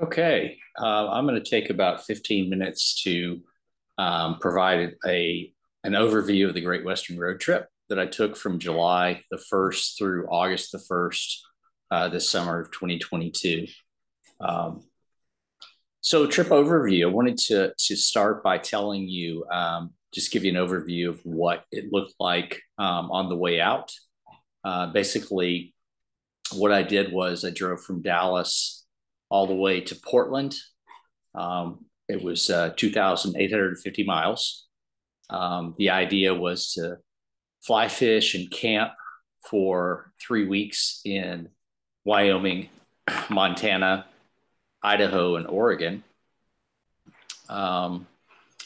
Okay, I'm going to take about 15 minutes to provide an overview of the Great Western Road Trip that I took from July the 1st through August the 1st this summer of 2022. Um, so, trip overview. I wanted to start by telling you, just give you an overview of what it looked like on the way out. Basically, what I did was I drove from Dallas all the way to Portland. It was 2,850 miles. The idea was to fly fish and camp for 3 weeks in Wyoming, Montana, Idaho, and Oregon. Um,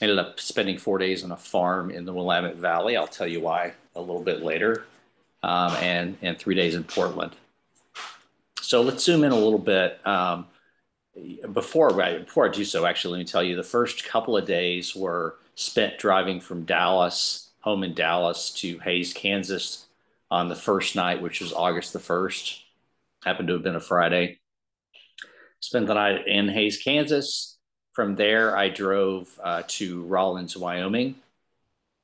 Ended up spending 4 days on a farm in the Willamette Valley. I'll tell you why a little bit later. And 3 days in Portland. So let's zoom in a little bit. Before I do so, actually, let me tell you the first couple of days were spent driving from Dallas, home in Dallas, to Hays, Kansas on the first night, which was August the 1st. Happened to have been a Friday. Spent the night in Hays, Kansas. From there, I drove to Rawlins, Wyoming.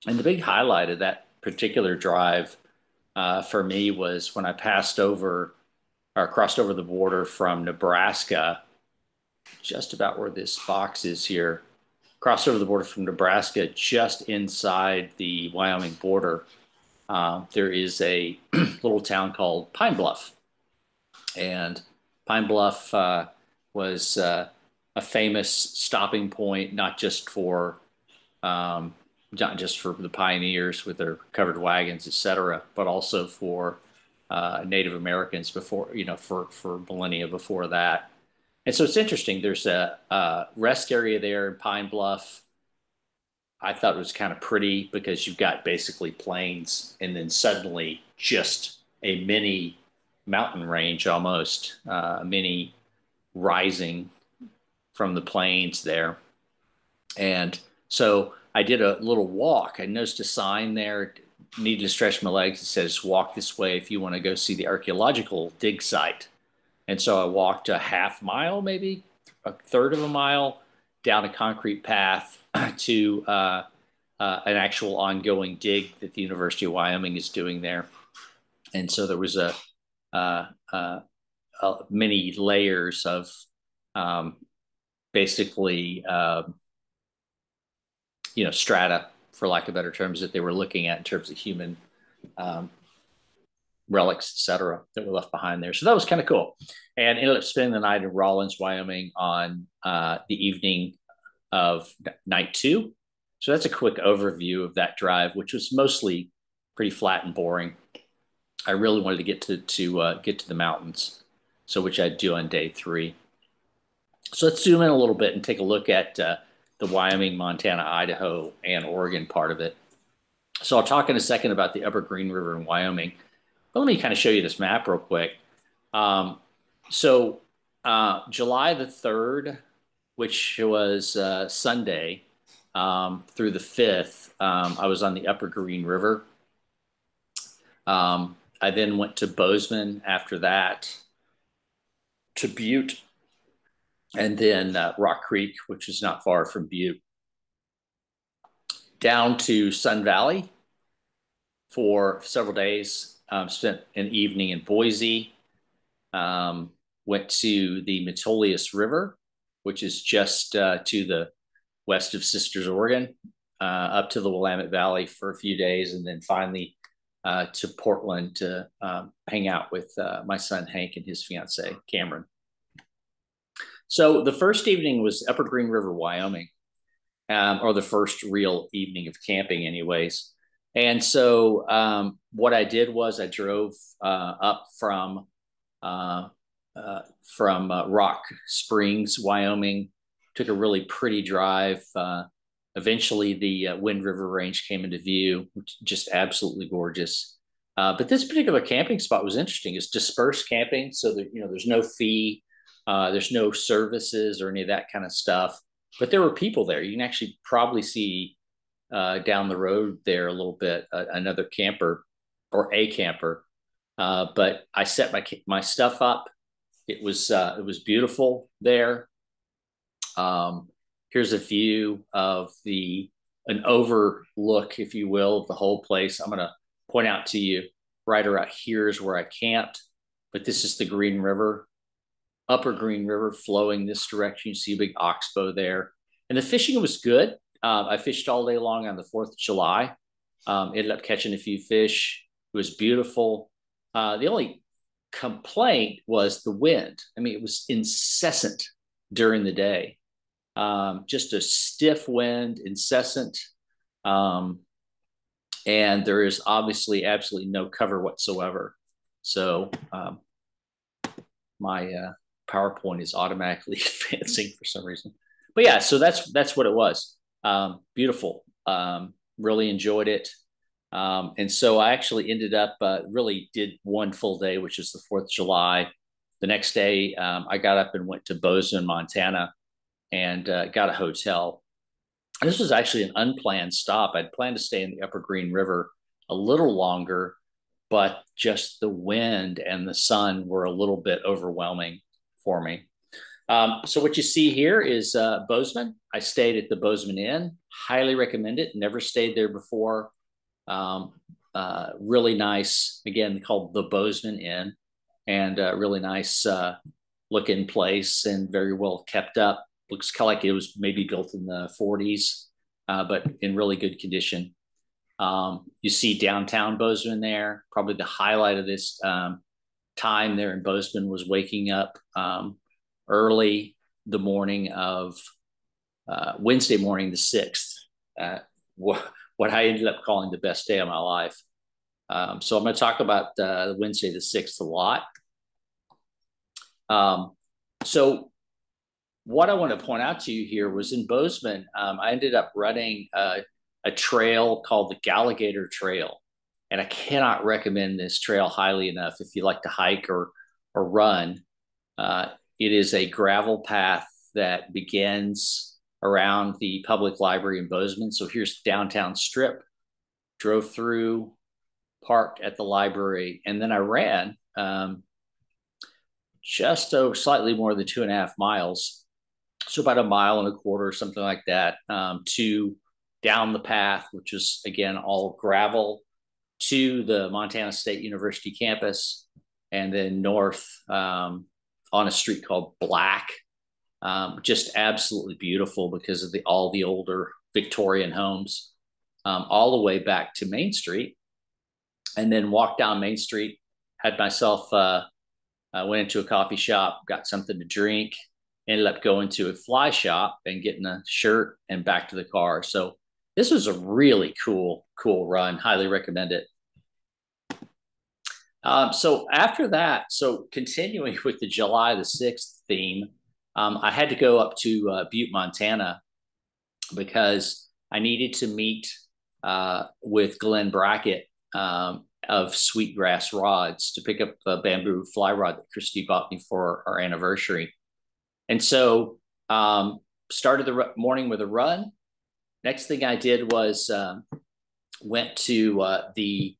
And the big highlight of that particular drive for me was when I passed over or crossed over the border from Nebraska, just about where this box is here, crossed over the border from Nebraska, just inside the Wyoming border. There is a little town called Pine Bluff, and Pine Bluff was a famous stopping point, um, not just for the pioneers with their covered wagons, etc., but also for Native Americans before, for millennia before that. And so it's interesting. There's a rest area there in Pine Bluff. I thought it was kind of pretty because you've got basically plains and then suddenly just a mini mountain range almost, a mini rising from the plains there. And so I did a little walk. I noticed a sign there, needed to stretch my legs. It says, walk this way if you want to go see the archaeological dig site. And so I walked a half mile, maybe a third of a mile down a concrete path to an actual ongoing dig that the University of Wyoming is doing there. And so there was uh, uh, many layers of um, basically, strata, for lack of better terms, that they were looking at in terms of human um, relics, etc., that were left behind there. So that was kind of cool. And ended up spending the night in Rawlins, Wyoming on the evening of night two. So that's a quick overview of that drive, which was mostly pretty flat and boring. I really wanted to get to the mountains, so which I'd do on day three. So let's zoom in a little bit and take a look at the Wyoming, Montana, Idaho, and Oregon part of it. So I'll talk in a second about the Upper Green River in Wyoming. But let me kind of show you this map real quick. Um, so July the 3rd, which was Sunday, through the 5th, I was on the Upper Green River. I then went to Bozeman after that, to Butte, and then Rock Creek, which is not far from Butte, down to Sun Valley for several days. Spent an evening in Boise. Um, Went to the Metolius River, which is just to the west of Sisters, Oregon, up to the Willamette Valley for a few days, and then finally to Portland to hang out with my son Hank and his fiancee Cameron. So the first evening was Upper Green River, Wyoming, or the first real evening of camping, anyways. And so what I did was I drove up uh, from Rock Springs, Wyoming. Took a really pretty drive. Eventually, the Wind River Range came into view, which just absolutely gorgeous. But this particular camping spot was interesting. It's dispersed camping, so that there's no fee, there's no services or any of that kind of stuff. But there were people there. You can actually probably see down the road there a little bit another camper or a camper. But I set my stuff up. It was beautiful there. Um, Here's a view of an overlook, if you will, of the whole place. I'm going to point out to you right around here is where I camped, but this is the Green River, Upper Green River flowing this direction. You see a big oxbow there. And the fishing was good. I fished all day long on the 4th of July. Ended up catching a few fish. It was beautiful. The only complaint was the wind. I mean, it was incessant during the day. Just a stiff wind, incessant. Um, and there is obviously absolutely no cover whatsoever. So my PowerPoint is automatically advancing for some reason. But yeah, so that's what it was. Beautiful. Really enjoyed it. And so I actually ended up really did one full day, which is the 4th of July. The next day, I got up and went to Bozeman, Montana, and got a hotel. This was actually an unplanned stop. I'd planned to stay in the Upper Green River a little longer, but just the wind and the sun were a little bit overwhelming for me. So what you see here is Bozeman. I stayed at the Bozeman Inn. Highly recommend it. Never stayed there before. Really nice. Again, called the Bozeman Inn, and really nice looking place and very well kept up. Looks kind of like it was maybe built in the 40s, but in really good condition. You see downtown Bozeman there. Probably the highlight of this time there in Bozeman was waking up early the morning of Wednesday morning, the 6th. What I ended up calling the best day of my life. So I'm going to talk about Wednesday the 6th a lot. So what I want to point out to you here was in Bozeman, I ended up running a trail called the Galligator Trail. And I cannot recommend this trail highly enough if you like to hike or run. It is a gravel path that begins around the public library in Bozeman. So here's downtown Strip, drove through, parked at the library, and then I ran just slightly more than 2.5 miles. So about 1.25 miles, something like that, to down the path, which is again all gravel, to the Montana State University campus, and then north on a street called Black. Just absolutely beautiful because of all the older Victorian homes, all the way back to Main Street, and then walked down Main Street. Had myself went into a coffee shop, got something to drink, ended up going to a fly shop and getting a shirt and back to the car. So this was a really cool run. Highly recommend it. So after that, so continuing with the July the 6th theme, I had to go up to Butte, Montana, because I needed to meet with Glenn Brackett of Sweetgrass Rods to pick up a bamboo fly rod that Christy bought me for our anniversary. And so started the morning with a run. Next thing I did was went to the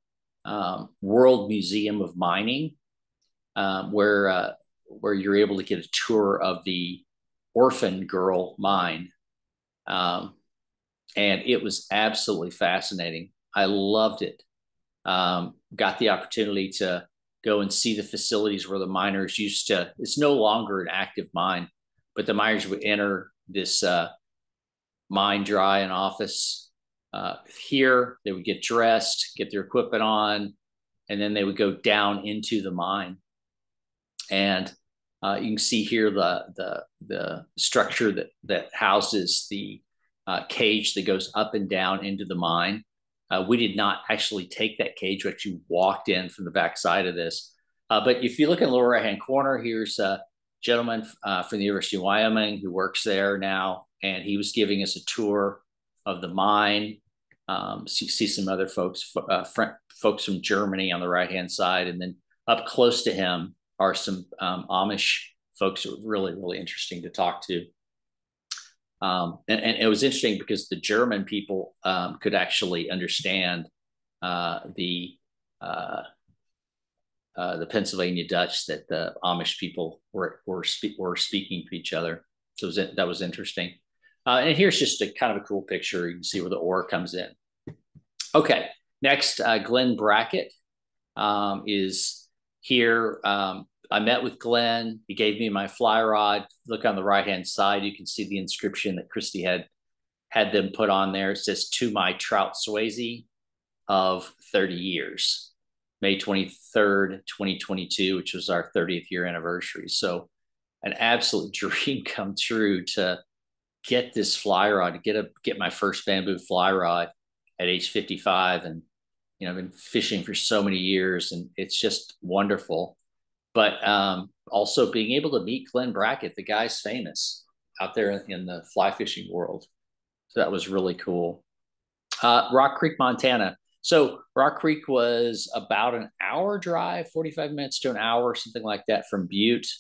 World Museum of Mining, where you're able to get a tour of the Orphan Girl mine. And it was absolutely fascinating. I loved it. Got the opportunity to go and see the facilities where the miners used to, it's no longer an active mine, but the miners would enter this mine dry and office here. They would get dressed, get their equipment on, and then they would go down into the mine. And you can see here the structure that houses the cage that goes up and down into the mine. We did not actually take that cage. We actually walked in from the backside of this. But if you look in the lower right-hand corner, here's a gentleman from the University of Wyoming who works there now, and he was giving us a tour of the mine. So you see some other folks, folks from Germany on the right-hand side, and then up close to him are some Amish folks who were really, really interesting to talk to. And it was interesting because the German people could actually understand the Pennsylvania Dutch that the Amish people were speaking to each other. So that was interesting. And here's just a kind of a cool picture. You can see where the ore comes in. Okay, next, Glenn Brackett is here. I met with Glenn. He gave me my fly rod. Look on the right-hand side, you can see the inscription that Christy had them put on there. It says, "To my trout Swayze of 30 years, May 23rd, 2022, which was our 30th year anniversary." So an absolute dream come true to get this fly rod, to get my first bamboo fly rod at age 55. And, you know, I've been fishing for so many years, and it's just wonderful. But also being able to meet Glenn Brackett, the guy's famous out there in the fly fishing world. So that was really cool. Rock Creek, Montana. So Rock Creek was about an hour drive, 45 minutes to an hour, something like that, from Butte.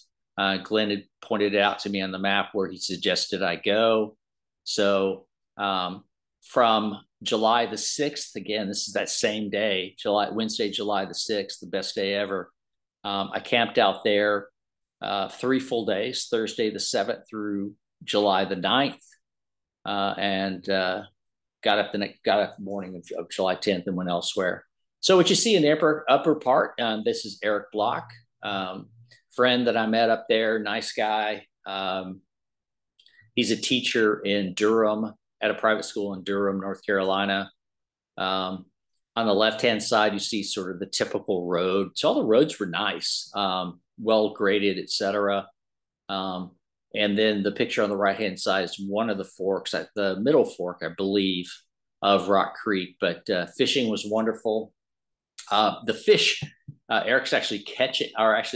Glenn had pointed it out to me on the map where he suggested I go. So from July the 6th, again, this is that same day, Wednesday, July the 6th, the best day ever. I camped out there 3 full days, Thursday the 7th through July the 9th, and got up the morning of July 10th and went elsewhere. So what you see in the upper part, this is Eric Block, friend that I met up there, nice guy. He's a teacher in Durham, at a private school in Durham, North Carolina. On the left-hand side, you see sort of the typical road. So all the roads were nice, well graded, etc. And then the picture on the right-hand side is one of the forks, at the middle fork, I believe, of Rock Creek. But fishing was wonderful. The fish Eric's actually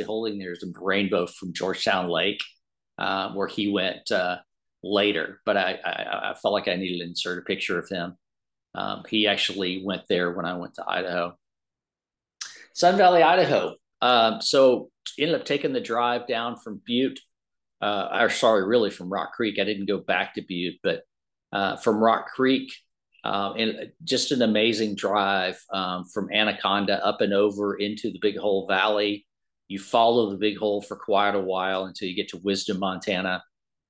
holding there is a rainbow from Georgetown Lake, where he went later. But I felt like I needed to insert a picture of him. He actually went there when I went to Idaho. Sun Valley, Idaho. So ended up taking the drive down from Butte, really from Rock Creek. I didn't go back to Butte, but from Rock Creek, and just an amazing drive from Anaconda up and over into the Big Hole Valley. You follow the Big Hole for quite a while until you get to Wisdom, Montana.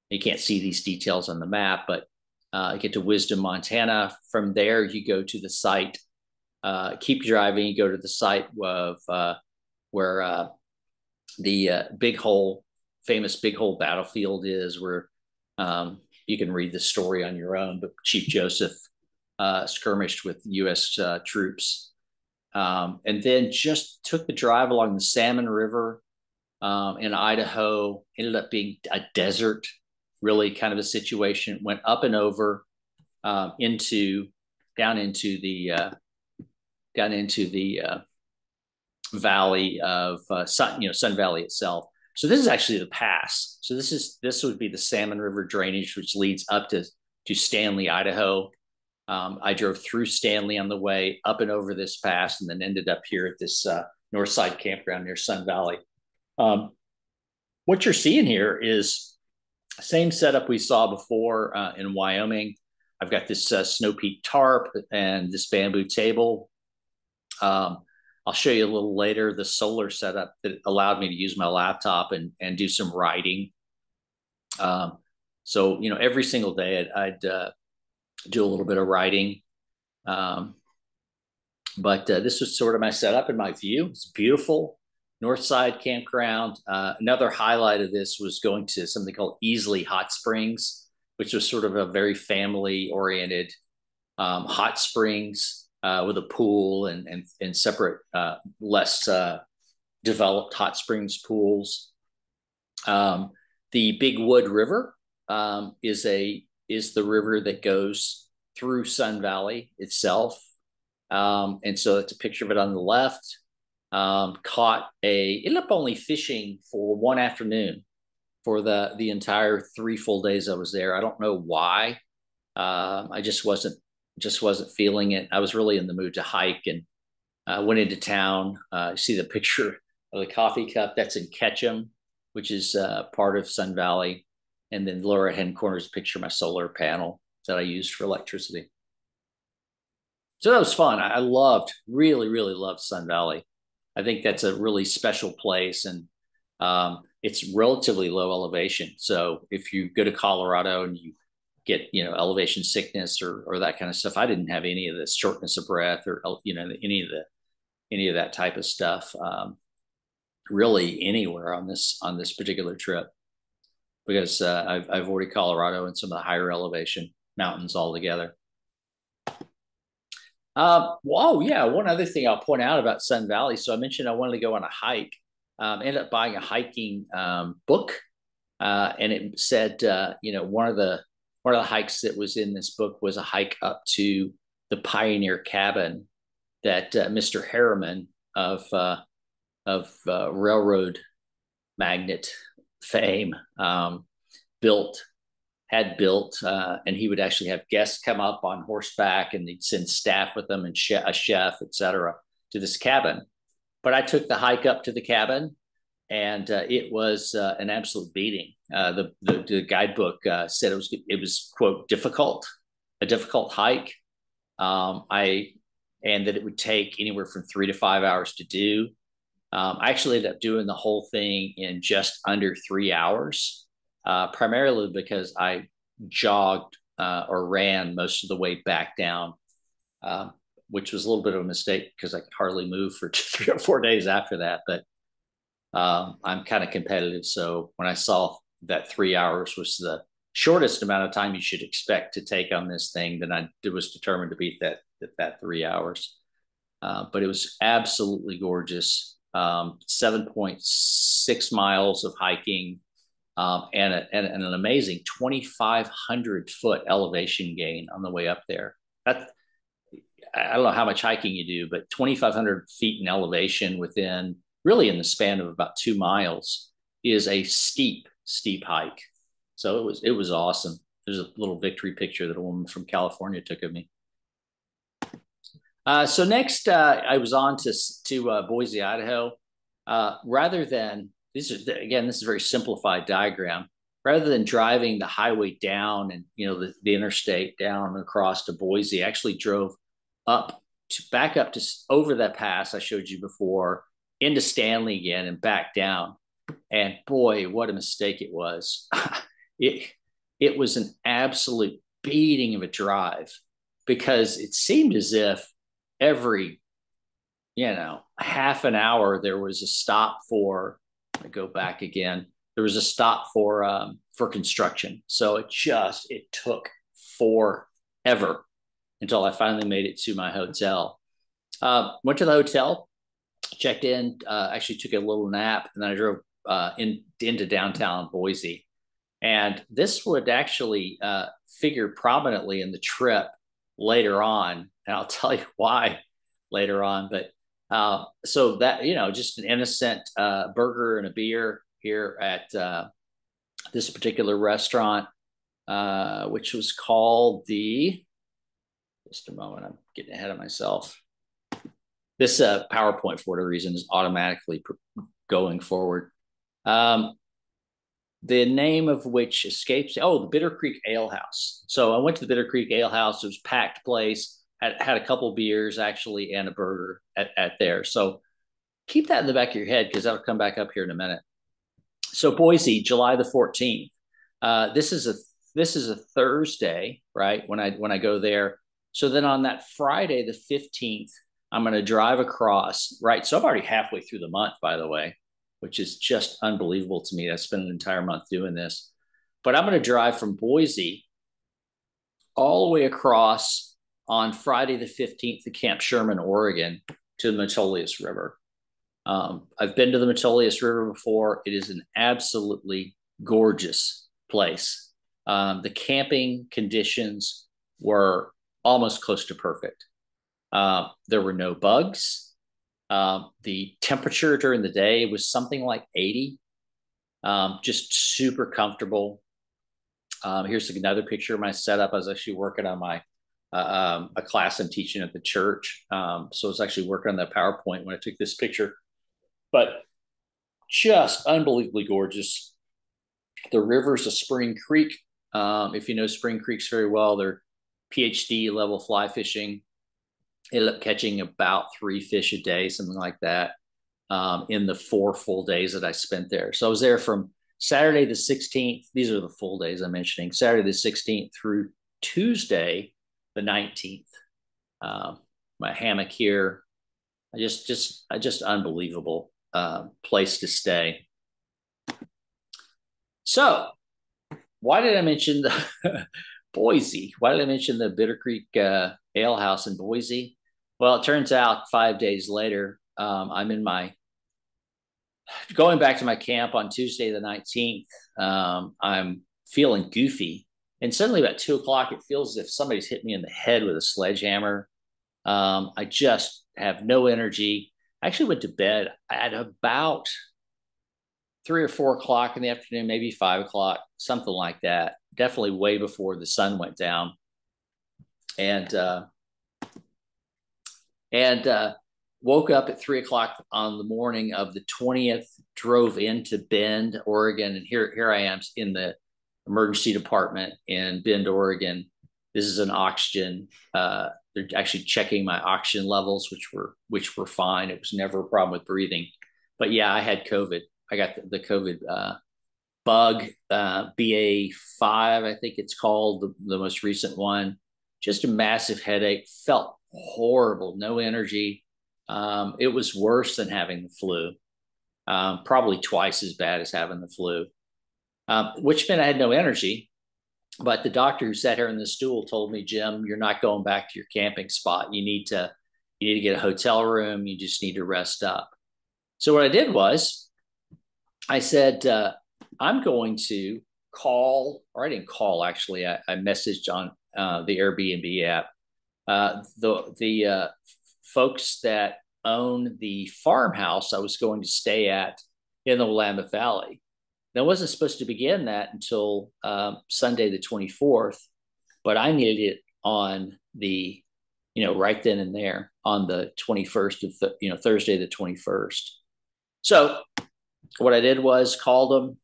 You can't see these details on the map, but you get to Wisdom, Montana. From there, you go to the site. Keep driving. You go to the site of where the Big Hole, famous Big Hole battlefield is, where you can read the story on your own. But Chief Joseph skirmished with U.S. troops, and then just took the drive along the Salmon River in Idaho. Ended up being a desert, really kind of a situation. Went up and over down into the valley of Sun Valley itself. So this is actually the pass. So this would be the Salmon River drainage, which leads up to Stanley, Idaho. I drove through Stanley on the way, up and over this pass, and then ended up here at this Northside campground near Sun Valley. What you're seeing here is same setup we saw before in Wyoming. I've got this Snow Peak tarp and this bamboo table. I'll show you a little later the solar setup that allowed me to use my laptop and do some writing. So, every single day I'd do a little bit of writing. But this was sort of my setup and my view. It's beautiful. Northside campground. Another highlight of this was going to something called Easley Hot Springs, which was sort of a very family-oriented hot springs with a pool and separate, less developed hot springs pools. The Big Wood River is the river that goes through Sun Valley itself. And so it's a picture of it on the left. Ended up only fishing for one afternoon for the entire 3 full days I was there. I don't know why. I just wasn't feeling it. I was really in the mood to hike, and went into town. You see the picture of the coffee cup. That's in Ketchum, which is part of Sun Valley. And then lower right-hand corner is a picture of my solar panel that I used for electricity. So that was fun. I really, really loved Sun Valley. I think that's a really special place. And it's relatively low elevation. So if you go to Colorado and you get, elevation sickness or that kind of stuff, I didn't have any of this shortness of breath or, any of that type of stuff, really anywhere on this particular trip, because I've avoided Colorado and some of the higher elevation mountains altogether. Well, yeah. One other thing I'll point out about Sun Valley. So I mentioned I wanted to go on a hike. Ended up buying a hiking book, and it said, one of the hikes that was in this book was a hike up to the Pioneer Cabin that Mr. Harriman of railroad magnate fame had built, and he would actually have guests come up on horseback, and he'd send staff with them and a chef, etc., to this cabin. But I took the hike up to the cabin, and it was an absolute beating. The guidebook said it was quote a difficult hike. And that it would take anywhere from 3 to 5 hours to do. I actually ended up doing the whole thing in just under 3 hours, primarily because I jogged or ran most of the way back down, which was a little bit of a mistake because I could hardly move for 3 or 4 days after that. But I'm kind of competitive. So when I saw that 3 hours was the shortest amount of time you should expect to take on this thing, then I was determined to beat that 3 hours. But it was absolutely gorgeous. 7.6 miles of hiking, and an amazing 2,500 foot elevation gain on the way up there. I don't know how much hiking you do, but 2,500 feet in elevation within really in the span of about 2 miles is a steep hike. So it was awesome. There's a little victory picture that a woman from California took of me. So next, I was on to Boise, Idaho. Rather than this is a very simplified diagram. Rather than driving the highway down and the interstate down and across to Boise, I actually drove back up to over that pass I showed you before, into Stanley again and back down. And boy, what a mistake it was. It was an absolute beating of a drive, because it seemed as if every half an hour there was a stop for, I go back again, there was a stop for construction. So it took forever until I finally made it to my hotel. Went to the hotel, checked in, actually took a little nap, and then I drove into downtown Boise. And this would actually figure prominently in the trip later on, and I'll tell you why later on. But so that, just an innocent burger and a beer here at this particular restaurant, which was called just a moment, I'm getting ahead of myself. This PowerPoint, for whatever reason, is automatically going forward. The name of which escapes. Oh, the Bitter Creek Ale House. So I went to the Bitter Creek Ale House. It was a packed place. Had a couple beers actually and a burger at there. So keep that in the back of your head, because that'll come back up here in a minute. So Boise, July the 14th. This is a Thursday, right? When I go there. So then on that Friday the 15th, I'm going to drive across. Right. So I'm already halfway through the month, by the way, which is just unbelievable to me. I spent an entire month doing this. But I'm going to drive from Boise all the way across on Friday the 15th to Camp Sherman, Oregon, to the Metolius River. I've been to the Metolius River before. It is an absolutely gorgeous place. The camping conditions were almost close to perfect. There were no bugs. The temperature during the day was something like 80, just super comfortable. Here's another picture of my setup. I was actually working on my a class I'm teaching at the church. So I was actually working on that PowerPoint when I took this picture. But just unbelievably gorgeous. The river's a Spring Creek. If you know Spring Creeks very well, they're PhD level fly fishing. Ended up catching about 3 fish a day, something like that. in the 4 full days that I spent there. So I was there from Saturday the 16th. These are the full days I'm mentioning. Saturday the 16th through Tuesday the 19th. My hammock here. Just unbelievable place to stay. So why did I mention the Boise? Why did I mention the Bitter Creek Ale House in Boise? Well, it turns out 5 days later, I'm in my going back to my camp on Tuesday the 19th. I'm feeling goofy, and suddenly about 2 o'clock, it feels as if somebody's hit me in the head with a sledgehammer. I just have no energy. I actually went to bed at about 3 or 4 o'clock in the afternoon, maybe 5 o'clock, something like that. Definitely way before the sun went down, and woke up at 3 o'clock on the morning of the 20th. Drove into Bend, Oregon, and here I am in the emergency department in Bend, Oregon. This is an oxygen. They're actually checking my oxygen levels, which were fine. It was never a problem with breathing, but yeah, I had COVID. I got the COVID bug, BA5, I think it's called, the most recent one. Just a massive headache. Felt horrible. No energy. It was worse than having the flu. Probably twice as bad as having the flu, which meant I had no energy. But the doctor who sat here in the stool told me, Jim, you're not going back to your camping spot. You need to get a hotel room. You just need to rest up. So what I did was I said, I'm going to call, or I didn't call, actually. I messaged on the Airbnb app. The folks that own the farmhouse I was going to stay at in the Willamette Valley. Now, I wasn't supposed to begin that until Sunday the 24th, but I needed it on the, right then and there on the 21st of Thursday the 21st. So what I did was called them.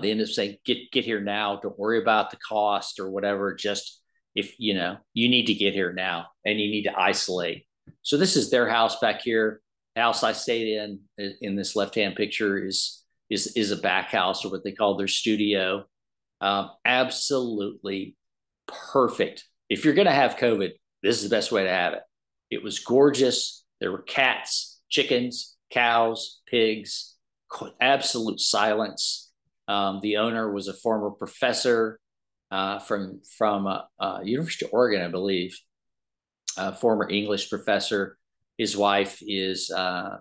They ended up saying, get here now. Don't worry about the cost or whatever. Just if, you need to get here now and you need to isolate. So this is their house back here. The house I stayed in this left-hand picture is a back house, or what they call their studio. Absolutely perfect. If you're going to have COVID, this is the best way to have it. It was gorgeous. There were cats, chickens, cows, pigs, absolute silence. The owner was a former professor from University of Oregon, I believe, a former English professor. His wife is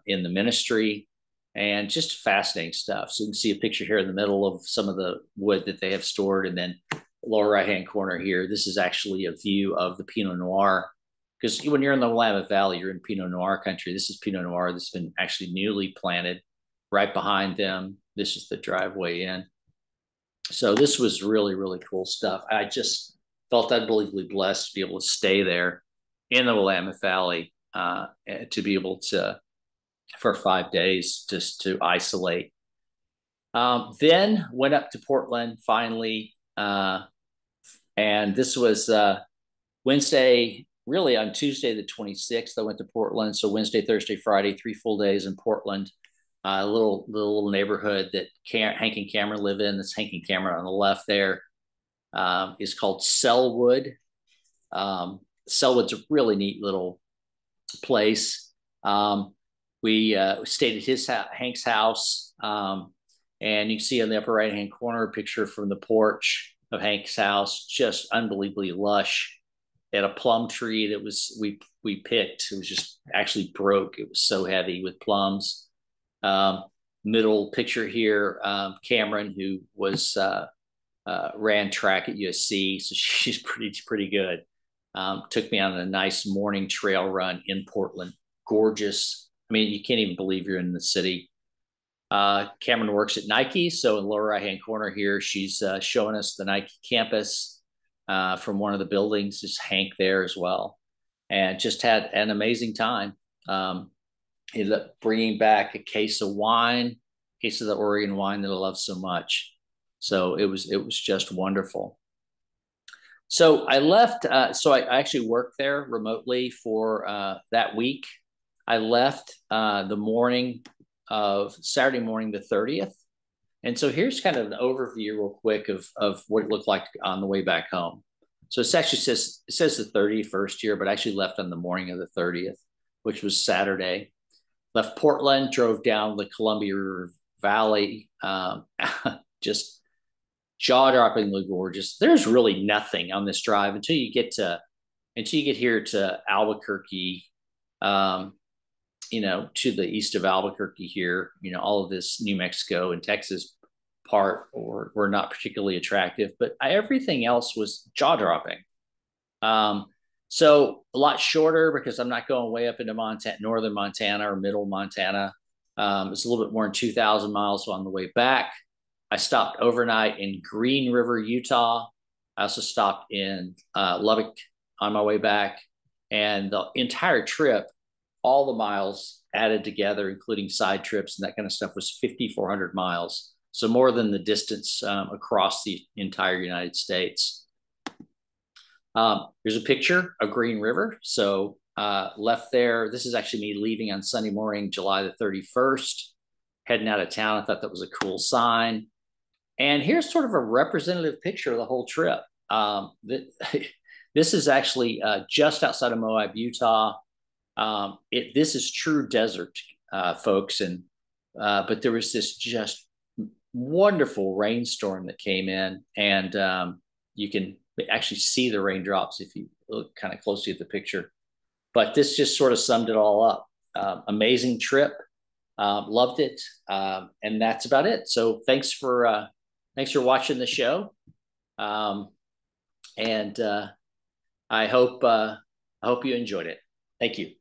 in the ministry, and just fascinating stuff. So you can see a picture here in the middle of some of the wood that they have stored, and then lower right-hand corner here, this is actually a view of the Pinot Noir. Because when you're in the Willamette Valley, you're in Pinot Noir country. This is Pinot Noir that's been actually newly planted. Right behind them, this is the driveway in. So this was really, really cool stuff. I just felt unbelievably blessed to be able to stay there in the Willamette Valley, to be able to, for 5 days, just to isolate. Then went up to Portland finally. And this was Wednesday, really on Tuesday, the 26th, I went to Portland. So Wednesday, Thursday, Friday, 3 full days in Portland. A little neighborhood that Hank and Cameron live in. This Hank and Cameron on the left there is called Sellwood. Sellwood's a really neat little place. We stayed at Hank's house, and you can see on the upper right-hand corner a picture from the porch of Hank's house. Just unbelievably lush. They had a plum tree that we picked. It was just actually broke. It was so heavy with plums. Middle picture here, Cameron, who was ran track at USC, so she's pretty good. Took me on a nice morning trail run in Portland. Gorgeous. I mean, you can't even believe you're in the city. Cameron works at Nike, so in the lower right-hand corner here, she's showing us the Nike campus from one of the buildings. There's Hank there as well, and just had an amazing time. Ended up bringing back a case of the Oregon wine that I love so much. So it was just wonderful. So I left. So I actually worked there remotely for that week. I left the morning of Saturday morning, the 30th. And so here's kind of an overview real quick of what it looked like on the way back home. So it actually says the 31st here, but I actually left on the morning of the 30th, which was Saturday. Left Portland, drove down the Columbia River Valley, just jaw-droppingly gorgeous. There's really nothing on this drive until you get here to Albuquerque, to the east of Albuquerque here. All of this New Mexico and Texas part were not particularly attractive, but everything else was jaw-dropping. So a lot shorter because I'm not going way up into northern Montana or middle Montana. It's a little bit more than 2,000 miles on the way back. I stopped overnight in Green River, Utah. I also stopped in Lubbock on my way back. And the entire trip, all the miles added together, including side trips and that kind of stuff, was 5,400 miles. So more than the distance across the entire United States. Here's a picture of Green River. So left there. This is actually me leaving on Sunday morning, July the 31st, heading out of town. I thought that was a cool sign. And here's sort of a representative picture of the whole trip. This is actually just outside of Moab, Utah. This is true desert, folks. But there was this just wonderful rainstorm that came in, and you can actually see the raindrops if you look kind of closely at the picture. But this just sort of summed it all up. Amazing trip. Loved it. And that's about it. So thanks for watching the show. And I hope you enjoyed it. Thank you.